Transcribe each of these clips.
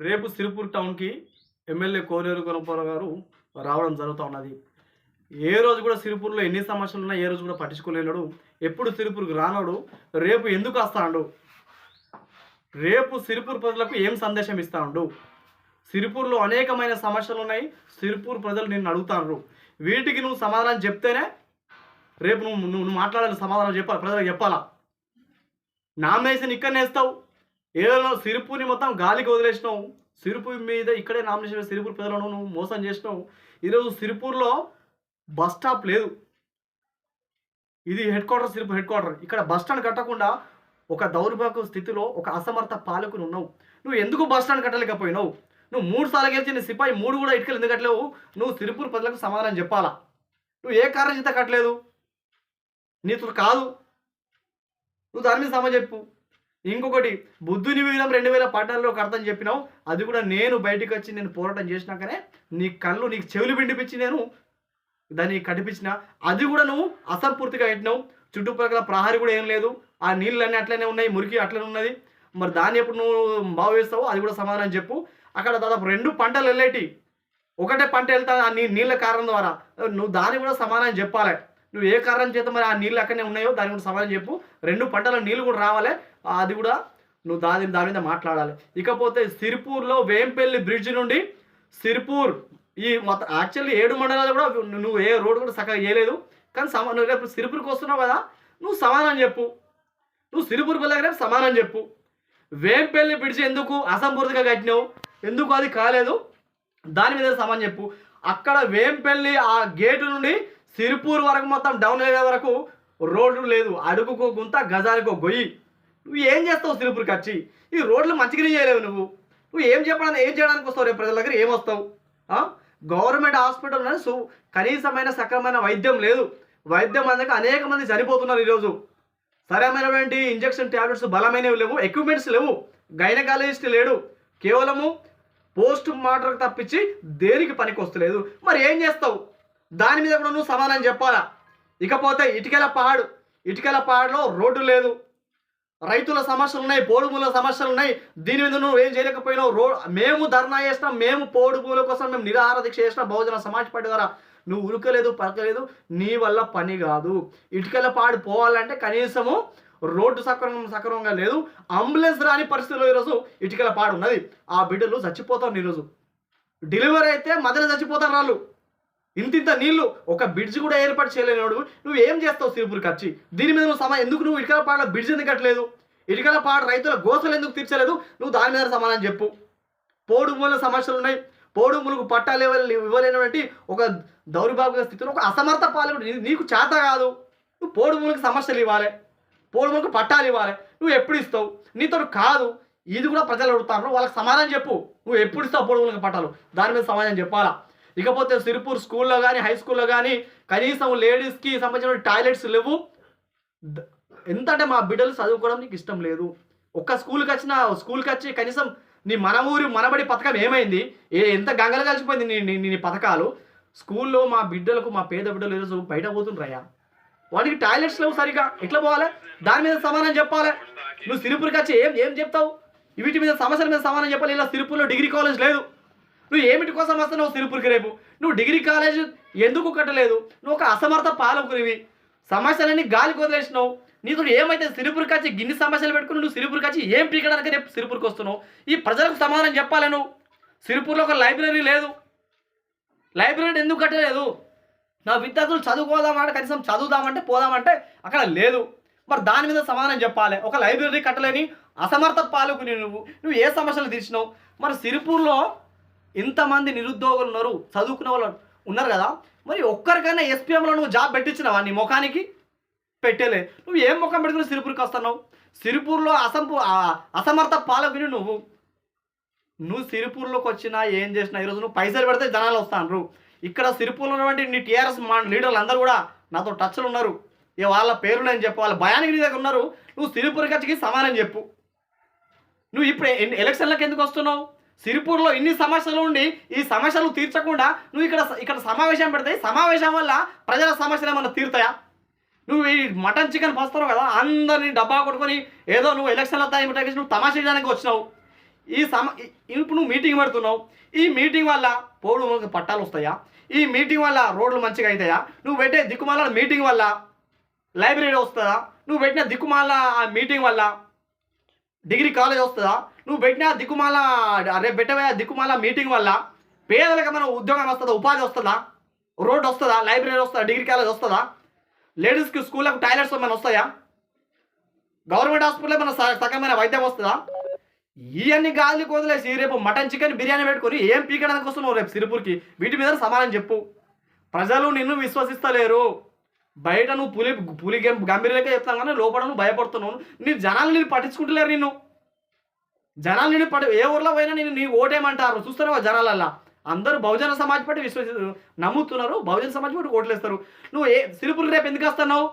రేపు సిరిపూర్ టౌన్‌కి ఎమ్మెల్యే కోనేరు కొనపోల గారు రావడం జరుగుతా ఉన్నది. ఏ రోజు కూడా సిరిపూర్‌లో ఎన్ని సమస్యలున్నా ఏ రోజు కూడా పట్టించుకోలేనోడు. ఎప్పుడు సిరిపూర్‌కి రానోడు. రేపు ఎందుకు వస్తాండు? రేపు సిరిపూర్ ప్రజలకు ఏం సందేశం ఇస్తాండు? సిరిపూర్‌లో అనేకమైన సమస్యలున్నాయి. సిరిపూర్ ప్రజలు నిన్ను అడుగుతాండ్రు. వీటికి నువ్వు సమాధానం చెప్తేనే రేపు నువ్వు నువ్వు నువ్వు మాట్లాడాలి, సమాధానం చెప్పాలి, ప్రజలకు చెప్పాలా? నామినేషన్ ఇక్కడనే ఇస్తావు. ఏదో సిరిపూర్‌ని మొత్తం గాలికి వదిలేసినావు. సిరిపూర్ మీద ఇక్కడే నామినేషన్ సిరిపూర్ ప్రజలను నువ్వు మోసం చేసినావు. ఈరోజు సిరిపూర్‌లో బస్ స్టాప్ లేదు. ఇది head quarter, Sirpur head quarter. ఇక్కడ బస్ స్టాండ్ కట్టకుండా ఒక దౌర్భాగ్య స్థితిలో ఒక అసమర్థ పాలకుని ఉన్నావు. నువ్వు ఎందుకు బస్ స్టాండ్ కట్టలేకపోయినావు? నువ్వు 3 సార్లు గెలిచిన సిపాయి 3 కూడా ఇటుకలు ఎందుకు కట్టలేవు? నువ్వు సిరిపూర్ ప్రజలకు సమాధానం చెప్పాలా? నువ్వు ఏ కారణం చేత కట్టలేదు? నీతో కాదు. నువ్వు దాని మీద సమాధానం చెప్పు. ఇంకొకటి, బుద్ధుని వీరం 2014లో కడతని చెప్పినావు. అది కూడా నేను బయటికి వచ్చి నేను పోరాటం చేసినాకనే నీ కళ్ళు, నీకు చెవులు పిండిపించి నేను దాన్ని కట్టిపించిన. అది కూడా నువ్వు అసంపూర్తిగా కట్టినావు. చుట్టుపక్కల ప్రహరీ కూడా ఏం లేదు. ఆ నీళ్ళన్నీ అట్లనే ఉన్నాయి, మురికి అట్లనే ఉన్నది. మరి దాన్ని ఎప్పుడు నువ్వు బాగు చేస్తావో అది కూడా సమాధానం చెప్పు. అక్కడ దాదాపు 2 పంటలు వెళ్ళేటి, ఒకటే పంట వెళ్తా ఆ నీళ్ళ కారణం ద్వారా. నువ్వు దాన్ని కూడా సమాధానం చెప్పాలి. నువ్వు ఏ కారణం చేత మరి ఆ నీళ్ళు అక్కడనే ఉన్నాయో దాని కూడా సమాధానం చెప్పు. 2 పంటల నీళ్ళు కూడా రావాలి. అది కూడా నువ్వు దాని మీద మాట్లాడాలి. ఇకపోతే సిరిపూర్‌లో వేంపల్లి బ్రిడ్జ్ నుండి సిరిపూర్ ఈ మొత్తం యాక్చువల్లీ 7 మండలాలు కూడా నువ్వు ఏ రోడ్డు కూడా చక్కగా వేయలేదు. కానీ నువ్వు రేపు సిరిపూర్‌కి వస్తున్నావు కదా, నువ్వు సమాధానం చెప్పు. నువ్వు సిరిపూర్ పిల్లగా రేపు సమాధానం చెప్పు. వేంపల్లి బ్రిడ్జ్ ఎందుకు అసంపూర్తిగా కట్టినావు? ఎందుకు అది కాలేదు? దాని మీద సమాధానం చెప్పు. అక్కడ వేంపల్లి ఆ గేటు నుండి సిరిపూర్ వరకు మొత్తం డౌన్ అయ్యే వరకు రోడ్డు లేదు. అడుగుకో గుంత, గజానికో గొయ్యి. నువ్వు ఏం చేస్తావు సిరిపూర్కి వచ్చి? ఈ రోడ్లు మంచిగానే చేయలేవు. నువ్వు ఏం చేయడానికి వస్తావు? రేపు ప్రజల దగ్గర ఏమొస్తావు? గవర్నమెంట్ హాస్పిటల్ కనీసమైన సక్రమైన వైద్యం లేదు. వైద్యం అందక అనేక మంది చనిపోతున్నారు ఈరోజు. సరైనటువంటి ఇంజక్షన్ ట్యాబ్లెట్స్ బలమైనవి లేవు, ఎక్విప్మెంట్స్ లేవు, గైనకాలజిస్ట్ లేడు. కేవలము పోస్ట్ మార్టం తప్పించి దేనికి పనికి వస్తలేదు. మరి ఏం చేస్తావు? దాని మీద కూడా నువ్వు సమాధానం చెప్పాలా? ఇకపోతే ఇటుకల పాడులో రోడ్డు లేదు, రైతుల సమస్యలు ఉన్నాయి, పోడుమూల సమస్యలు ఉన్నాయి. దీని మీద నువ్వు ఏం చేయలేకపోయినావు. మేము ధర్నా చేసినాం, మేము పోడుమూల కోసం మేము నిరాహార దీక్ష చేసినాం బహుజన సమాజ్ పార్టీ ద్వారా. నువ్వు ఉరకలేదు, పలకలేదు. నీ వల్ల పని కాదు. ఇటుకల పాడు పోవాలంటే కనీసము రోడ్డు సక్రమంగా లేదు. అంబులెన్స్ రాని పరిస్థితుల్లో ఈరోజు ఇటుకల పాడు ఉన్నది. ఆ బిడ్డలు చచ్చిపోతారు. ఈరోజు డెలివరీ అయితే మధ్యలో చచ్చిపోతారు వాళ్ళు. ఇంత నీళ్లు, ఒక బ్రిడ్జ్ కూడా ఏర్పాటు చేయలేనివాడు నువ్వు ఏం చేస్తావు సిరిపూర్కి వచ్చి? దీని మీద నువ్వు ఎందుకు నువ్వు ఇటుకల పాడులో బ్రిడ్జ్ ఎందుకు కట్టలేదు? ఇటుకల పాడు రైతుల గోసలు ఎందుకు తీర్చలేదు? నువ్వు దాని మీద సమాధానం చెప్పు. పోడుమూల సమస్యలు ఉన్నాయి. పోడుమూలకు పట్టాలు ఇవ్వలేనటువంటి ఒక దౌర్భాగ్య స్థితిలో ఒక అసమర్థ పాలకుడు. నీకు చేత కాదు. నువ్వు పోడుమూలకు సమస్యలు ఇవ్వాలి, పోడుమూలకు పట్టాలు ఇవ్వాలి. నువ్వు ఎప్పుడు ఇస్తావు? నీతో కాదు. ఇది కూడా ప్రజలు అడుగుతారు. వాళ్ళకి సమాధానం చెప్పు. నువ్వు ఎప్పుడు ఇస్తావు పోడుమూలకు పట్టాలు? దాని మీద సమాధానం చెప్పాలా? ఇకపోతే సిరిపూర్ స్కూల్లో కానీ హై స్కూల్లో కానీ కనీసం లేడీస్కి సంబంధించిన టాయిలెట్స్ లేవు. ఎంత అంటే మా బిడ్డలు చదువుకోవడం నీకు ఇష్టం లేదు. ఒక్క స్కూల్కి వచ్చి కనీసం నీ ఊరి మనబడి పథకం ఏమైంది? ఎంత గంగలు కలిసిపోయింది నీ పథకాలు. స్కూల్లో మా బిడ్డలకు, మా పేద బిడ్డలు ఈరోజు బయట పోతుండ్రయ్యా. వాటికి టాయిలెట్స్ లేవు సరిగా. ఎట్లా పోవాలి? దాని మీద సమాధానం చెప్పాలి. నువ్వు సిరిపూర్కి వచ్చి ఏం చెప్తావు? వీటి మీద సమస్యల మీద సమాధానం చెప్పాలి. ఇలా సిరిపూర్లో డిగ్రీ కాలేజ్ లేదు. నువ్వు ఏమిటి కోసం వస్తున్నావు సిరిపూర్కి రేపు? నువ్వు డిగ్రీ కాలేజ్ ఎందుకు కట్టలేదు? నువ్వు ఒక అసమర్థ పాలకునివి. సమస్యలన్నీ గాలికి వదిలేసినావు. నీతో ఏమైతే సిరిపూర్కి వచ్చి గిన్ని సమస్యలు పెట్టుకుని నువ్వు సిరిపూర్కి వచ్చి ఏం పీకడానికి రేపు సిరిపూర్కి వస్తున్నావు? ఈ ప్రజలకు సమాధానం చెప్పాలి. నువ్వు సిరిపూర్లో ఒక లైబ్రరీ లేదు. లైబ్రరీ ఎందుకు కట్టలేదు? నా విద్యార్థులు చదువుకోదామంటే, కనీసం చదువుదామంటే పోదామంటే అక్కడ లేదు. మరి దాని మీద సమాధానం చెప్పాలి. ఒక లైబ్రరీ కట్టలేని అసమర్థ పాలకుని నువ్వు ఏ సమస్యలు తీర్చినావు? మరి సిరిపూర్లో ఇంతమంది నిరుద్యోగులు ఉన్నారు, చదువుకున్న వాళ్ళు ఉన్నారు కదా. మరి ఒక్కరికైనా ఎస్పీఎంలో నువ్వు జాబ్ పెట్టించినావా? నీ ముఖానికి పెట్టేలే. నువ్వు ఏం ముఖం పెట్టుకుని సిరిపూర్కి వస్తున్నావు? సిరిపూర్లో అసమర్థ పాలకుని నువ్వు సిరిపూర్లోకి వచ్చినా ఏం చేసినా ఈరోజు నువ్వు పైసలు పెడితే జనాలు వస్తాను. ఇక్కడ సిరిపూర్లో ఉన్నటువంటి నీ టీఆర్ఎస్ లీడర్లు అందరూ కూడా నాతో టచ్లు ఉన్నారు. వాళ్ళ పేరు నేను చెప్పు, వాళ్ళ భయానికి నీ దగ్గర ఉన్నారు. నువ్వు సిరిపూర్కి వచ్చి సమాధానం చెప్పు. నువ్వు ఇప్పుడు ఎలక్షన్లకు ఎందుకు వస్తున్నావు? సిరిపూర్లో ఇన్ని సమస్యలు ఉండి ఈ సమస్యలు తీర్చకుండా నువ్వు ఇక్కడ సమావేశం పెడితే సమావేశం వల్ల ప్రజల సమస్యలు ఏమన్నా తీరుతాయా? నువ్వు ఈ మటన్ చికెన్ పస్తావు కదా, అందరినీ డబ్బా కొట్టుకొని ఏదో నువ్వు ఎలక్షన్ల టైం నువ్వు తమాషా చేయడానికి వచ్చినావు. ఇప్పుడు నువ్వు మీటింగ్ పెడుతున్నావు, ఈ మీటింగ్ వల్ల పోడు పట్టాలు వస్తాయా? ఈ మీటింగ్ వల్ల రోడ్లు మంచిగా అవుతాయా? నువ్వు పెట్టే దిక్కుమాల మీటింగ్ వల్ల లైబ్రరీ వస్తుందా? నువ్వు పెట్టిన దిక్కుమాల ఆ మీటింగ్ వల్ల డిగ్రీ కాలేజ్ వస్తుందా? నువ్వు పెట్టిన దిక్కుమాల రేపు పెట్టవే దిక్కుమాల మీటింగ్ వల్ల పేదలకు ఏమైనా ఉద్యోగం వస్తుందా? ఉపాధి వస్తుందా? రోడ్ వస్తుందా? లైబ్రరీ వస్తుందా? డిగ్రీ కాలేజ్ వస్తుందా? లేడీస్కి స్కూళ్ళకు టాయిలెట్స్ ఏమైనా వస్తాయా? గవర్నమెంట్ హాస్పిటల్ ఏమైనా సగమైన వైద్యం వస్తుందా? ఇవన్నీ గాలికి వదిలేసి రేపు మటన్ చికెన్ బిర్యానీ పెట్టుకొని ఏం పీకడానికి వస్తున్నావు రేపు సిరిపూర్కి? వీటి మీద సమాధానం చెప్పు. ప్రజలు నిన్ను విశ్వసిస్తలేరు. బయట నువ్వు పులి గంభీరంగా చెప్తాను కానీ లోపల నువ్వు భయపడుతున్నావు. నీ జనాలు నేను పట్టించుకుంటలేరు. జనాలు నేను ఏ ఊర్లో పోయినా నీ ఓటేమంటారు చూస్తున్నావా? జనాలల్లా అందరూ బహుజన సమాజ్ పార్టీ నమ్ముతున్నారు. బహుజన సమాజ్ పార్టీ ఓట్లేస్తారు. నువ్వు సిరిపూర్కి రేపు ఎందుకు వస్తున్నావు?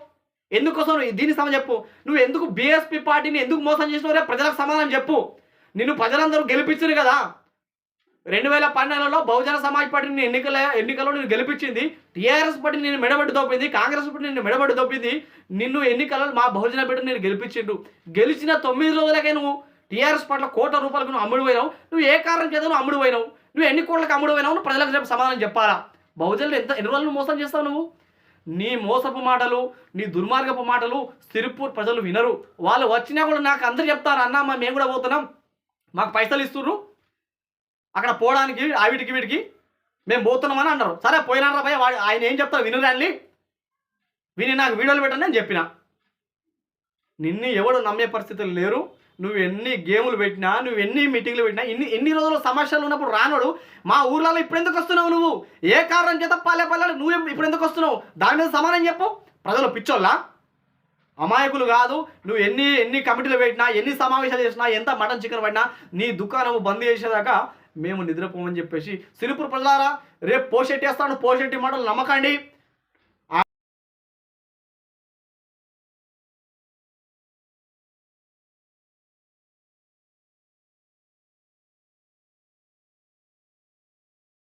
ఎందుకు వస్తున్నావు? దీని సమాధానం చెప్పు. నువ్వు ఎందుకు బీఎస్పీ పార్టీని ఎందుకు మోసం చేసినావు? రేపు ప్రజలకు సమాధానం చెప్పు. నిన్ను ప్రజలందరూ గెలిపించారు కదా. 2012లో బహుజన సమాజ్ పార్టీని ఎన్నికల్లో నేను గెలిపించింది. టీఆర్ఎస్ పార్టీ నేను మెడబడి దోపింది. కాంగ్రెస్ పార్టీ నేను మెడబడి దోపింది. నిన్ను ఎన్నికల్లో మా బహుజన పార్టీ నేను గెలిపించిండు. గెలిచిన 9 రోజులకే నువ్వు టీఆర్ఎస్ పార్టీలో కోట్ల రూపాయలకు నువ్వు అమ్ముడు పోయినావు. నువ్వు ఏ కారణం చేత నువ్వు అమ్ముడు పోయినావు? నువ్వు ఎన్ని కోట్లకు అమ్ముడు పోయినావు? నువ్వు ప్రజలకు రేపు సమాధానం చెప్పాలా? బహుజనులు ఎన్ని రోజులు మోసం చేస్తావు నువ్వు? నీ మోసపు మాటలు, నీ దుర్మార్గపు మాటలు సిరిపూర్ ప్రజలు వినరు. వాళ్ళు వచ్చినా కూడా నాకు అందరు చెప్తారు, అన్న మేము కూడా పోతున్నాం, మాకు పైసలు ఇస్తుర్రు అక్కడ పోవడానికి వీటికి మేము పోతున్నామని అన్నారు. సరే పోయినారా భయ, వాడు ఆయన ఏం చెప్తారు వినురాన్ని, విని నాకు వీడియోలు పెట్టండి అని చెప్పిన. నిన్ను ఎవడు నమ్మే పరిస్థితులు లేరు. నువ్వు ఎన్ని గేములు పెట్టినా, నువ్వు ఎన్ని మీటింగ్లు పెట్టినా, ఎన్ని రోజులు సమస్యలు ఉన్నప్పుడు రానోడు మా ఊర్లలో ఇప్పుడు ఎందుకు వస్తున్నావు? నువ్వు ఏ కారణం చేత పల్లె నువ్వు ఇప్పుడు ఎందుకు వస్తున్నావు? దాని మీద సమాధానం చెప్పు. ప్రజలు పిచ్చోళ్ళా? అమాయకులు కాదు. నువ్వు ఎన్ని కమిటీలు పెట్టినా, ఎన్ని సమావేశాలు చేసినా, ఎంత మటన్ చికెన్ పడినా నీ దుకాణం బంద్ చేసేదాకా మేము నిద్రపోమని చెప్పేసి సిరిపూర్ ప్రజలారా రేపు పోషెట్టి వేస్తాను. పోషెట్టి మాటలు నమ్మకండి.